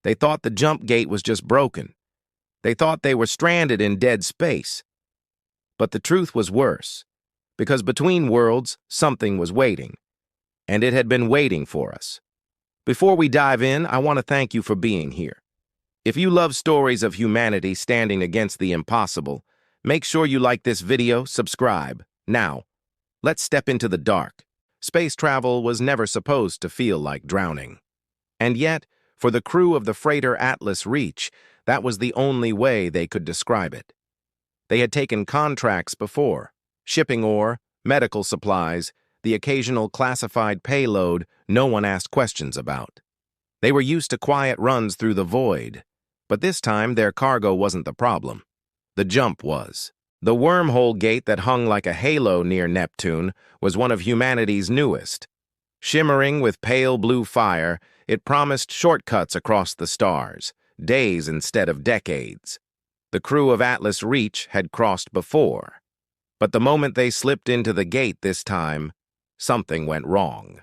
They thought the jump gate was just broken. They thought they were stranded in dead space. But the truth was worse, because between worlds, something was waiting, and it had been waiting for us. Before we dive in, I want to thank you for being here. If you love stories of humanity standing against the impossible, make sure you like this video, subscribe. Now, let's step into the dark. Space travel was never supposed to feel like drowning. And yet, for the crew of the freighter Atlas Reach, that was the only way they could describe it. They had taken contracts before, shipping ore, medical supplies, the occasional classified payload no one asked questions about. They were used to quiet runs through the void, but this time their cargo wasn't the problem. The jump was. The wormhole gate that hung like a halo near Neptune was one of humanity's newest. Shimmering with pale blue fire, it promised shortcuts across the stars, days instead of decades. The crew of Atlas Reach had crossed before, but the moment they slipped into the gate this time, something went wrong.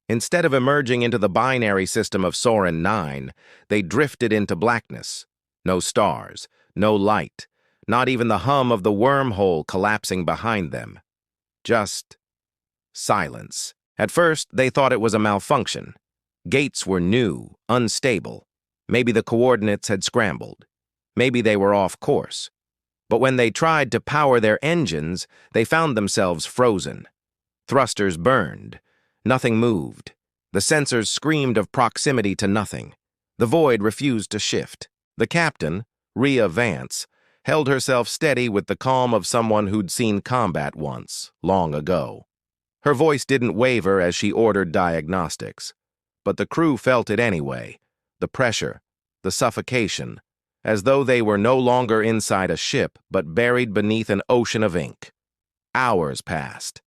Instead of emerging into the binary system of Soren 9, they drifted into blackness. No stars, no light, not even the hum of the wormhole collapsing behind them. Just silence. At first, they thought it was a malfunction. Gates were new, unstable. Maybe the coordinates had scrambled. Maybe they were off course. But when they tried to power their engines, they found themselves frozen. Thrusters burned. Nothing moved. The sensors screamed of proximity to nothing. The void refused to shift. The captain, Rhea Vance, held herself steady with the calm of someone who'd seen combat once, long ago. Her voice didn't waver as she ordered diagnostics. But the crew felt it anyway. The pressure, the suffocation, as though they were no longer inside a ship, but buried beneath an ocean of ink. Hours passed.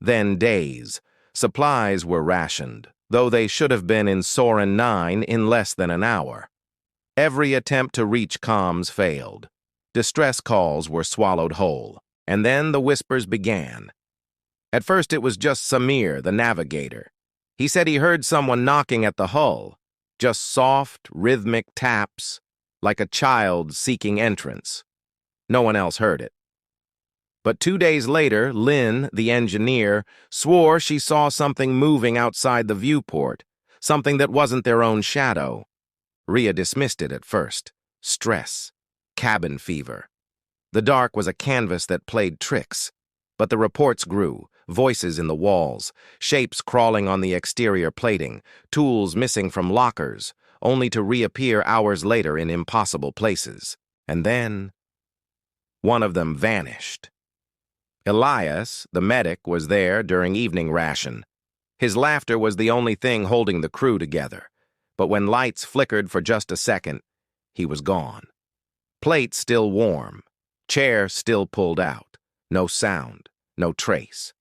Then days. Supplies were rationed, though they should have been in Soren 9 in less than an hour. Every attempt to reach comms failed. Distress calls were swallowed whole, and then the whispers began. At first it was just Samir, the navigator. He said he heard someone knocking at the hull, just soft, rhythmic taps, like a child seeking entrance. No one else heard it. But 2 days later, Lynn, the engineer, swore she saw something moving outside the viewport, something that wasn't their own shadow. Rhea dismissed it at first. Stress. Cabin fever. The dark was a canvas that played tricks. But the reports grew, voices in the walls, shapes crawling on the exterior plating, tools missing from lockers, only to reappear hours later in impossible places. And then, one of them vanished. Elias, the medic, was there during evening ration. His laughter was the only thing holding the crew together. But when lights flickered for just a second, he was gone. Plate still warm. Chair still pulled out. No sound, no trace.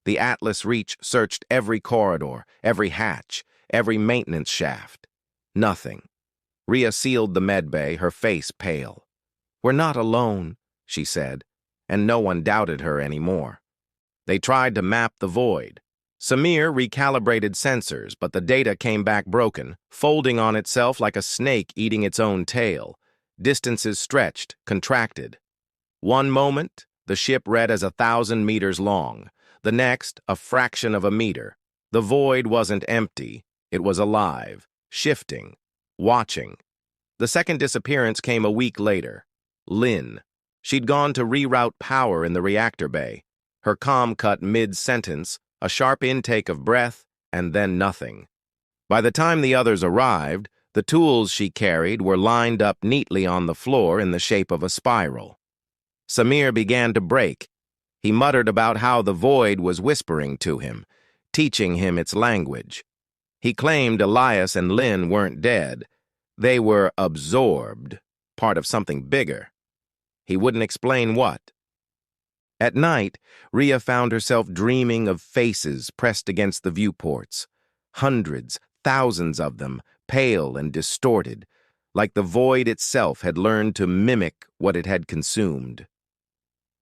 The Atlas Reach searched every corridor, every hatch, every maintenance shaft. Nothing. Rhea sealed the medbay, her face pale. "We're not alone," she said, and no one doubted her anymore. They tried to map the void. Samir recalibrated sensors, but the data came back broken, folding on itself like a snake eating its own tail. Distances stretched, contracted. One moment, the ship read as 1,000 meters long. The next, a fraction of a meter. The void wasn't empty. It was alive, shifting, watching. The second disappearance came a week later. Lynn. She'd gone to reroute power in the reactor bay. Her comm cut mid-sentence, a sharp intake of breath, and then nothing. By the time the others arrived, the tools she carried were lined up neatly on the floor in the shape of a spiral. Samir began to break. He muttered about how the void was whispering to him, teaching him its language. He claimed Elias and Lynn weren't dead. They were absorbed, part of something bigger. He wouldn't explain what. At night, Rhea found herself dreaming of faces pressed against the viewports. Hundreds, thousands of them, pale and distorted, like the void itself had learned to mimic what it had consumed.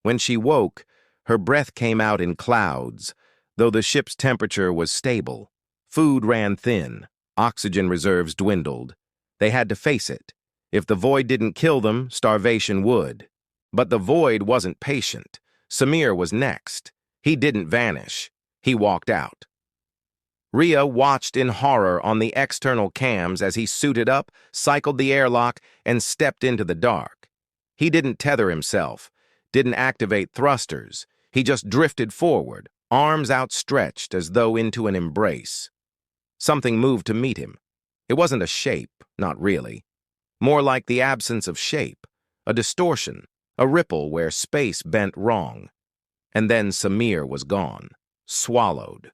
When she woke, her breath came out in clouds, though the ship's temperature was stable. Food ran thin, oxygen reserves dwindled. They had to face it. If the void didn't kill them, starvation would. But the void wasn't patient. Samir was next. He didn't vanish. He walked out. Rhea watched in horror on the external cams as he suited up, cycled the airlock, and stepped into the dark. He didn't tether himself, didn't activate thrusters. He just drifted forward, arms outstretched as though into an embrace. Something moved to meet him. It wasn't a shape, not really. More like the absence of shape, a distortion, a ripple where space bent wrong. And then Samir was gone, swallowed.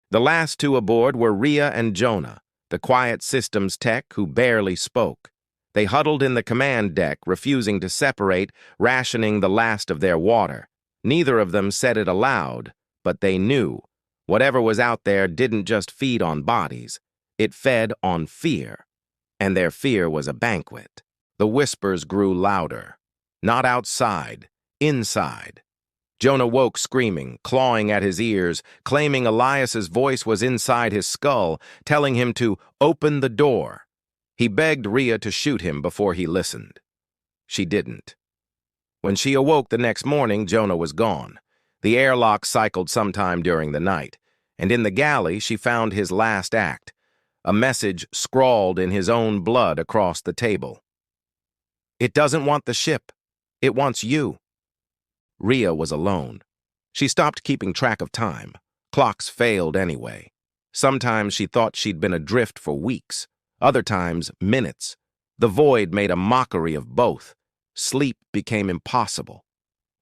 The last two aboard were Rhea and Jonah, the quiet systems tech who barely spoke. They huddled in the command deck, refusing to separate, rationing the last of their water. Neither of them said it aloud, but they knew. Whatever was out there didn't just feed on bodies. It fed on fear. And their fear was a banquet. The whispers grew louder. Not outside, inside. Jonah woke screaming, clawing at his ears, claiming Elias's voice was inside his skull, telling him to open the door. He begged Rhea to shoot him before he listened. She didn't. When she awoke the next morning, Jonah was gone. The airlock cycled sometime during the night, and in the galley she found his last act, a message scrawled in his own blood across the table. "It doesn't want the ship. It wants you." Rhea was alone. She stopped keeping track of time. Clocks failed anyway. Sometimes she thought she'd been adrift for weeks. Other times, minutes. The void made a mockery of both. Sleep became impossible.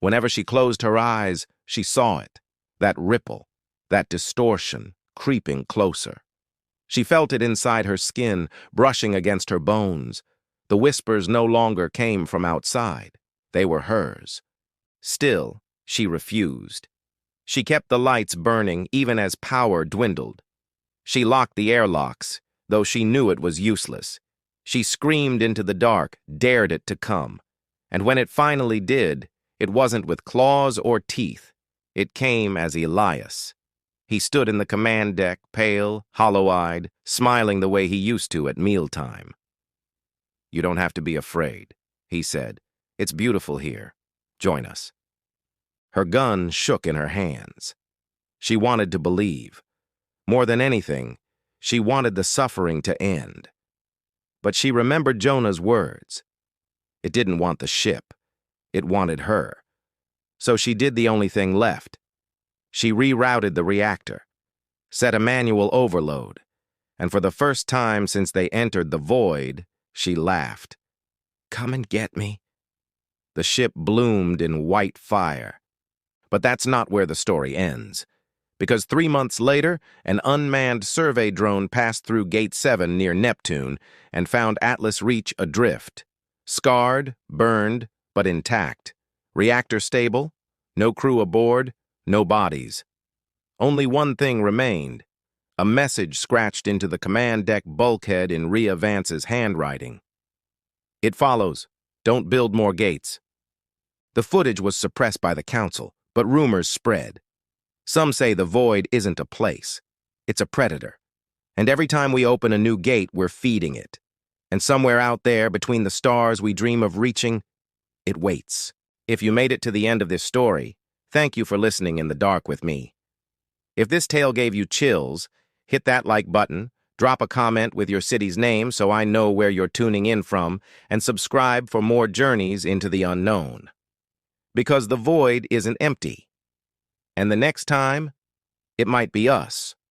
Whenever she closed her eyes, she saw it. That ripple, that distortion, creeping closer. She felt it inside her skin, brushing against her bones. The whispers no longer came from outside. They were hers. Still, she refused. She kept the lights burning even as power dwindled. She locked the airlocks, though she knew it was useless. She screamed into the dark, dared it to come. And when it finally did, it wasn't with claws or teeth. It came as Elias. He stood in the command deck, pale, hollow-eyed, smiling the way he used to at mealtime. "You don't have to be afraid," he said. "It's beautiful here. Join us." Her gun shook in her hands. She wanted to believe. More than anything, she wanted the suffering to end. But she remembered Jonah's words. It didn't want the ship. It wanted her. So she did the only thing left. She rerouted the reactor, set a manual overload, and for the first time since they entered the void, she laughed. "Come and get me." The ship bloomed in white fire. But that's not where the story ends. Because 3 months later, an unmanned survey drone passed through Gate 7 near Neptune and found Atlas Reach adrift. Scarred, burned, but intact. Reactor stable, no crew aboard, no bodies. Only one thing remained. A message scratched into the command deck bulkhead in Rhea Vance's handwriting. It follows. Don't build more gates. The footage was suppressed by the council, but rumors spread. Some say the void isn't a place. It's a predator. And every time we open a new gate, we're feeding it. And somewhere out there, between the stars we dream of reaching, it waits. If you made it to the end of this story, thank you for listening in the dark with me. If this tale gave you chills, hit that like button, drop a comment with your city's name so I know where you're tuning in from, and subscribe for more journeys into the unknown. Because the void isn't empty. And the next time, it might be us.